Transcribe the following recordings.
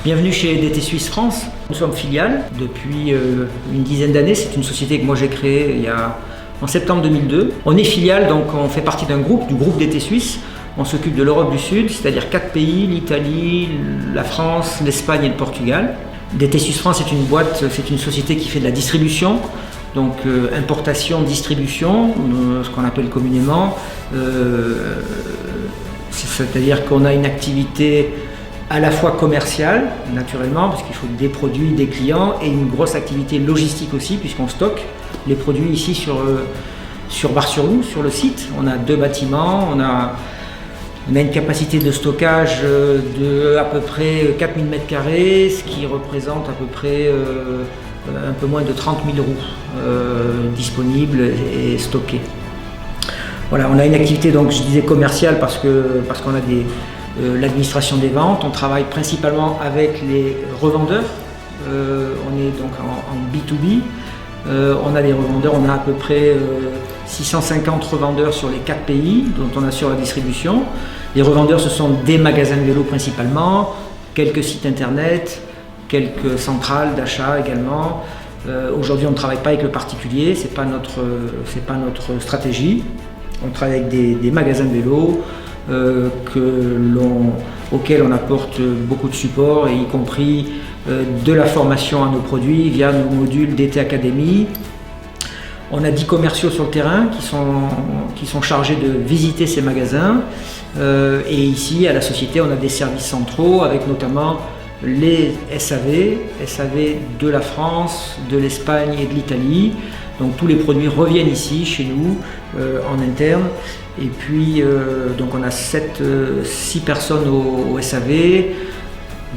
Bienvenue chez DT Suisse France. Nous sommes filiales depuis une dizaine d'années. C'est une société que moi j'ai créée en septembre 2002. On est filiale, donc on fait partie du groupe DT Suisse. On s'occupe de l'Europe du Sud, c'est-à-dire 4 pays, l'Italie, la France, l'Espagne et le Portugal. DT Suisse France est une boîte, c'est une société qui fait de la distribution, donc importation, distribution, ce qu'on appelle communément. C'est-à-dire qu'on a une activité à la fois commerciale, naturellement, parce qu'il faut des produits, des clients, et une grosse activité logistique aussi, puisqu'on stocke les produits ici sur Bar-sur-Loup, sur le site. On a 2 bâtiments, on a une capacité de stockage de à peu près 4000 m², ce qui représente à peu près un peu moins de 30 000 roues disponibles et stockées. Voilà, on a une activité, donc je disais commerciale, parce qu'on a l'administration des ventes. On travaille principalement avec les revendeurs. On est donc en B2B. On a des revendeurs, on a à peu près 650 revendeurs sur les 4 pays dont on assure la distribution. Les revendeurs, ce sont des magasins de vélo principalement, quelques sites internet, quelques centrales d'achat également. Aujourd'hui, on ne travaille pas avec le particulier, c'est pas notre stratégie. On travaille avec des magasins de vélo auxquels on apporte beaucoup de support, et y compris de la formation à nos produits via nos modules DT Academy. On a 10 commerciaux sur le terrain qui sont chargés de visiter ces magasins. Et ici, à la société, on a des services centraux avec notamment les SAV de la France, de l'Espagne et de l'Italie. Donc tous les produits reviennent ici, chez nous, en interne. Et puis, donc on a 6 personnes au SAV,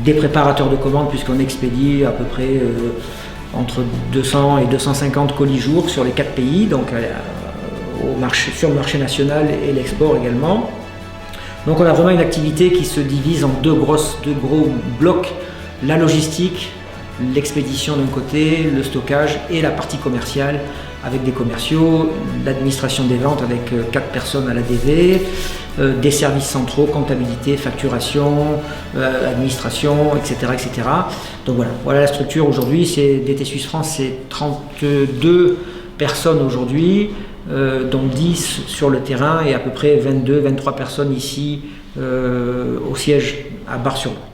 des préparateurs de commandes, puisqu'on expédie à peu près entre 200 et 250 colis jour sur les 4 pays, donc sur le marché national et l'export également. Donc on a vraiment une activité qui se divise en deux gros blocs: la logistique, l'expédition d'un côté, le stockage, et la partie commerciale avec des commerciaux, l'administration des ventes avec 4 personnes à l'ADV, des services centraux, comptabilité, facturation, administration, etc., etc. Donc voilà la structure aujourd'hui. DT Suisse France, c'est 32 personnes aujourd'hui, dont 10 sur le terrain et à peu près 23 personnes ici au siège à Bar-sur-Loup.